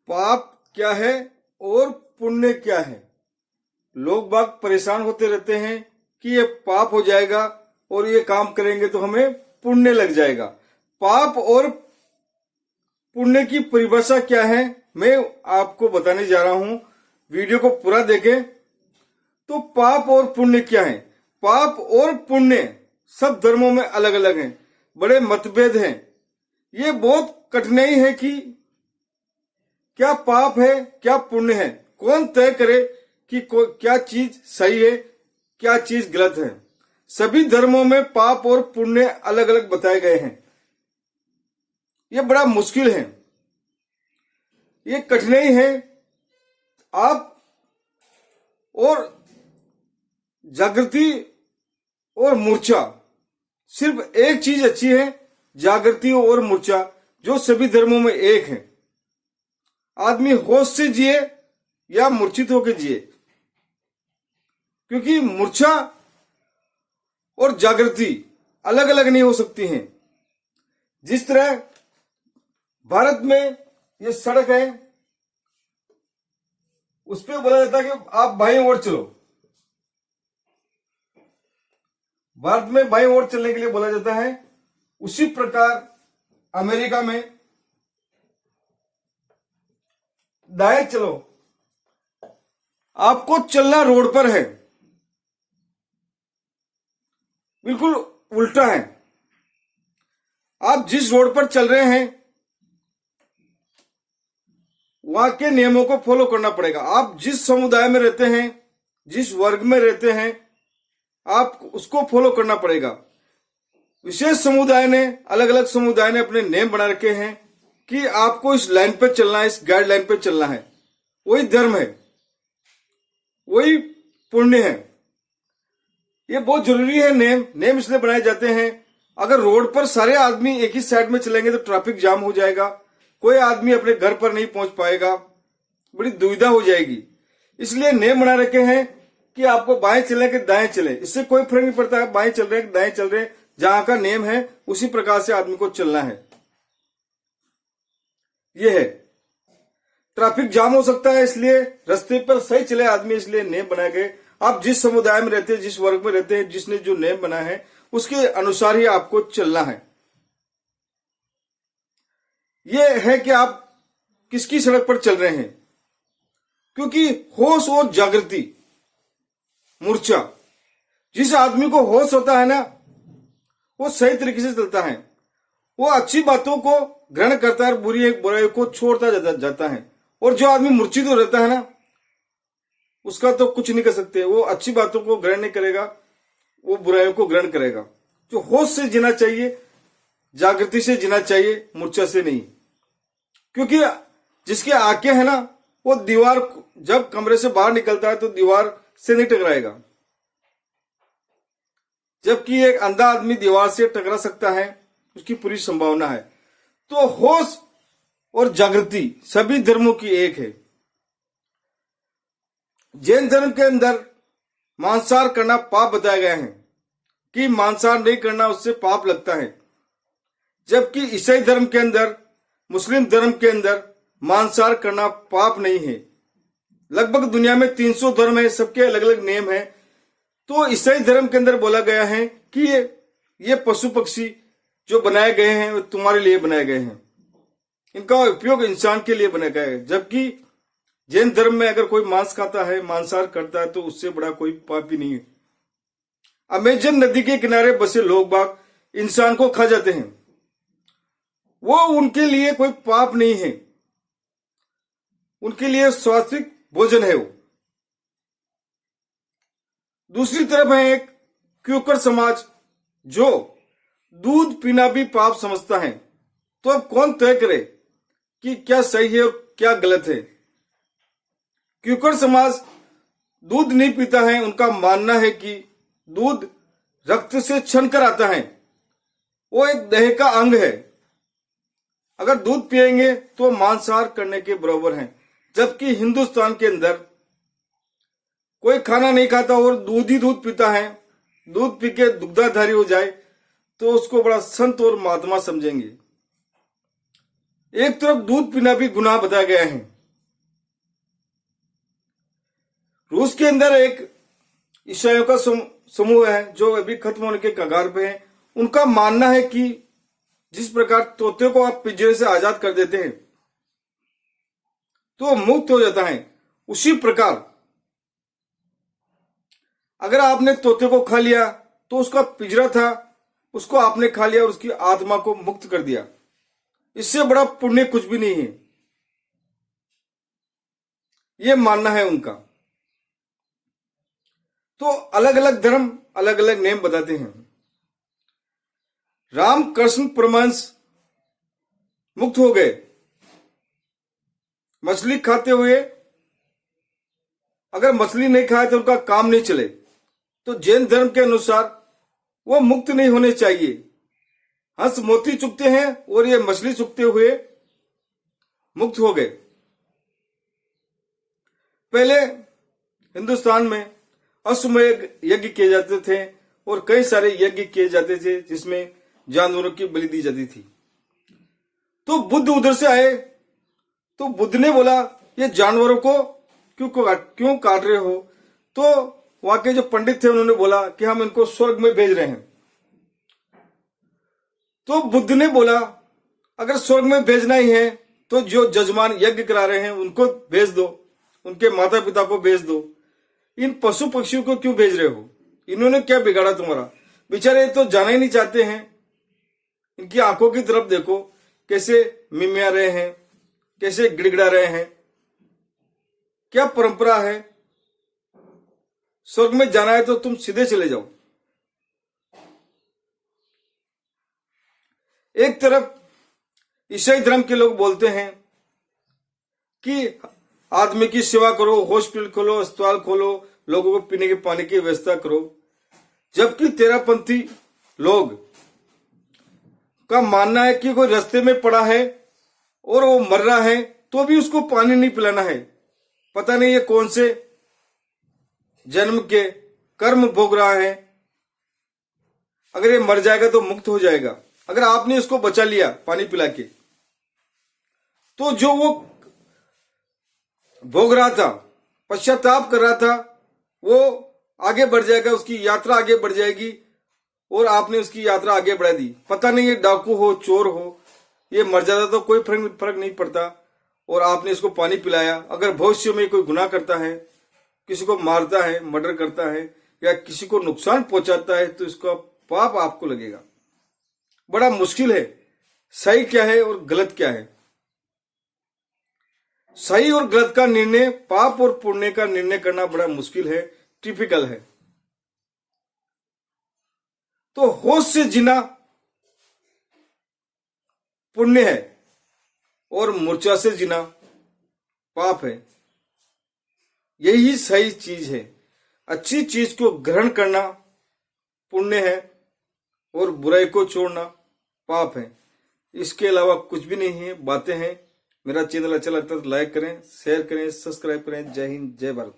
पाप क्या है और पुण्य क्या है। लोग बाग परेशान होते रहते हैं कि ये पाप हो जाएगा और ये काम करेंगे तो हमें पुण्य लग जाएगा। पाप और पुण्य की परिभाषा क्या है मैं आपको बताने जा रहा हूं। वीडियो को पूरा देखें। तो पाप और पुण्य क्या है। पाप और पुण्य सब धर्मों में अलग अलग हैं, बड़े मतभेद हैं। ये बहुत कठिनाई है कि क्या पाप है क्या पुण्य है, कौन तय करे कि क्या चीज सही है क्या चीज गलत है। सभी धर्मों में पाप और पुण्य अलग अलग बताए गए हैं। ये बड़ा मुश्किल है, ये कठिनाई है। आप और जागृति और मूर्छा, सिर्फ एक चीज अच्छी है, जागृति और मूर्छा, जो सभी धर्मों में एक है। आदमी होश से जिए या मूर्छित होकर जिए, क्योंकि मूर्छा और जागृति अलग अलग नहीं हो सकती हैं। जिस तरह भारत में ये सड़क है, उस पर बोला जाता है कि आप बाईं ओर चलो। भारत में बाईं ओर चलने के लिए बोला जाता है। उसी प्रकार अमेरिका में दाएं चलो। आपको चलना रोड पर है, बिल्कुल उल्टा है। आप जिस रोड पर चल रहे हैं वहां के नियमों को फॉलो करना पड़ेगा। आप जिस समुदाय में रहते हैं, जिस वर्ग में रहते हैं, आप उसको फॉलो करना पड़ेगा। विशेष समुदाय ने, अलग अलग समुदाय ने अपने नियम बना रखे हैं कि आपको इस लाइन पे चलना है, इस गाइडलाइन पे चलना है। वही धर्म है, वही पुण्य है। ये बहुत जरूरी है। नेम इसलिए बनाए जाते हैं, अगर रोड पर सारे आदमी एक ही साइड में चलेंगे तो ट्रैफिक जाम हो जाएगा, कोई आदमी अपने घर पर नहीं पहुंच पाएगा, बड़ी दुविधा हो जाएगी। इसलिए नेम बना रखे हैं कि आपको बाएं चले कि दाएं चले, इससे कोई फर्क नहीं पड़ता है बाएं चल रहे हैं कि दाएं चल रहे हैं। जहां का नेम है उसी प्रकार से आदमी को चलना है। यह है, ट्रैफिक जाम हो सकता है, इसलिए रास्ते पर सही चले आदमी, इसलिए नेम बनाए गए। आप जिस समुदाय में रहते हैं, जिस वर्ग में रहते हैं, जिसने जो नेम बना है उसके अनुसार ही आपको चलना है। यह है कि आप किसकी सड़क पर चल रहे हैं, क्योंकि होश और जागृति, मूर्छा, जिस आदमी को होश होता है ना, वो सही तरीके से चलता है। वो अच्छी बातों को ग्रहण करता है और बुराई को छोड़ता जाता है। और जो आदमी मूर्छित हो रहता है ना, उसका तो कुछ नहीं कर सकते। वो अच्छी बातों को ग्रहण नहीं करेगा, वो बुराइयों को ग्रहण करेगा। जो होश से जीना चाहिए, जागृति से जीना चाहिए, मूर्छा से नहीं। क्योंकि जिसके आंखें है ना, वो दीवार, जब कमरे से बाहर निकलता है तो दीवार से नहीं टकराएगा, जबकि एक अंधा आदमी दीवार से टकरा सकता है, उसकी पूरी संभावना है। तो होश और जागृति सभी धर्मों की एक है। जैन धर्म के अंदर मांसाहार करना पाप बताया गया है कि मांसाहार नहीं करना उससे पाप लगता है। जबकि ईसाई धर्म के अंदर, मुस्लिम धर्म के अंदर मांसाहार करना पाप नहीं है। लगभग दुनिया में 300 धर्म है, सबके अलग अलग नियम है। तो ईसाई धर्म के अंदर बोला गया है कि ये पशु पक्षी जो बनाए गए हैं वो तुम्हारे लिए बनाए गए हैं, इनका उपयोग इंसान के लिए बनाया गया है। जबकि जैन धर्म में अगर कोई मांस खाता है, मांसाहार करता है, तो उससे बड़ा कोई पाप ही नहीं है। अमेजन नदी के किनारे बसे लोग बाग इंसान को खा जाते हैं, वो उनके लिए कोई पाप नहीं है, उनके लिए स्वास्थ्यिक भोजन है वो। दूसरी तरफ है एक क्यूकर समाज, जो दूध पीना भी पाप समझता है। तो अब कौन तय करे कि क्या सही है और क्या गलत है। क्यूकर समाज दूध नहीं पीता है। उनका मानना है कि दूध रक्त से छन कर आता है, वो एक देह का अंग है। अगर दूध पिएंगे तो मांसाहार करने के बराबर है। जबकि हिंदुस्तान के अंदर कोई खाना नहीं खाता और दूध ही दूध पीता है, दूध पी के दुग्धाधारी हो जाए तो उसको बड़ा संत और महात्मा समझेंगे। एक तरफ दूध पीना भी गुनाह बताया गया है, रूस के अंदर एक ईसाइयों का समूह है जो अभी खत्म होने के कगार पे है। उनका मानना है कि जिस प्रकार तोते को आप पिंजरे से आजाद कर देते हैं तो वो मुक्त हो जाता है, उसी प्रकार अगर आपने तोते को खा लिया तो उसका पिंजरा था, उसको आपने खा लिया और उसकी आत्मा को मुक्त कर दिया। इससे बड़ा पुण्य कुछ भी नहीं है। ये मानना है उनका। तो अलग अलग धर्म अलग अलग नेम बताते हैं। रामकृष्ण परमहंस मुक्त हो गए मछली खाते हुए। अगर मछली नहीं खाए तो उनका काम नहीं चले, तो जैन धर्म के अनुसार वो मुक्त नहीं होने चाहिए। हंस मोती चुगते हैं और ये मछली चुगते हुए मुक्त हो गए। पहले हिंदुस्तान में अश्वमेध यज्ञ किए जाते थे और कई सारे यज्ञ किए जाते थे जिसमें जानवरों की बलि दी जाती थी। तो बुद्ध उधर से आए तो बुद्ध ने बोला ये जानवरों को क्यों काट रहे हो? तो वहां के जो पंडित थे उन्होंने बोला कि हम इनको स्वर्ग में भेज रहे हैं। तो बुद्ध ने बोला अगर स्वर्ग में भेजना ही है तो जो जजमान यज्ञ करा रहे हैं उनको भेज दो, उनके माता पिता को भेज दो। इन पशु पक्षियों को क्यों भेज रहे हो? इन्होंने क्या बिगाड़ा तुम्हारा? बेचारे तो जाना ही नहीं चाहते हैं। इनकी आंखों की तरफ देखो, कैसे मिमिया रहे हैं, कैसे गिड़गिड़ा रहे हैं। क्या परंपरा है? स्वर्ग में जाना है तो तुम सीधे चले जाओ। एक तरफ ईसाई धर्म के लोग बोलते हैं कि आदमी की सेवा करो, हॉस्पिटल खोलो, अस्पताल खोलो, लोगों को पीने के पानी की व्यवस्था करो। जबकि तेरापंथी लोग का मानना है कि कोई रास्ते में पड़ा है और वो मर रहा है तो भी उसको पानी नहीं पिलाना है। पता नहीं ये कौन से जन्म के कर्म भोग रहा है। अगर ये मर जाएगा तो मुक्त हो जाएगा। अगर आपने इसको बचा लिया पानी पिला के, तो जो वो भोग रहा था, पश्चाताप कर रहा था, वो आगे बढ़ जाएगा, उसकी यात्रा आगे बढ़ जाएगी और आपने उसकी यात्रा आगे बढ़ा दी। पता नहीं ये डाकू हो, चोर हो, ये मर जाता तो कोई फर्क नहीं पड़ता और आपने इसको पानी पिलाया। अगर भविष्य में कोई गुनाह करता है, किसी को मारता है, मर्डर करता है या किसी को नुकसान पहुंचाता है तो इसका पाप आपको लगेगा। बड़ा मुश्किल है सही क्या है और गलत क्या है। सही और गलत का निर्णय, पाप और पुण्य का निर्णय करना बड़ा मुश्किल है, टिपिकल है। तो होश से जीना पुण्य है और मूर्छा से जीना पाप है। यही सही चीज है। अच्छी चीज को ग्रहण करना पुण्य है और बुराई को छोड़ना पाप है। इसके अलावा कुछ भी नहीं है, बातें हैं। मेरा चैनल अच्छा लगता है तो लाइक करें, शेयर करें, सब्सक्राइब करें। जय हिंद, जय भारत।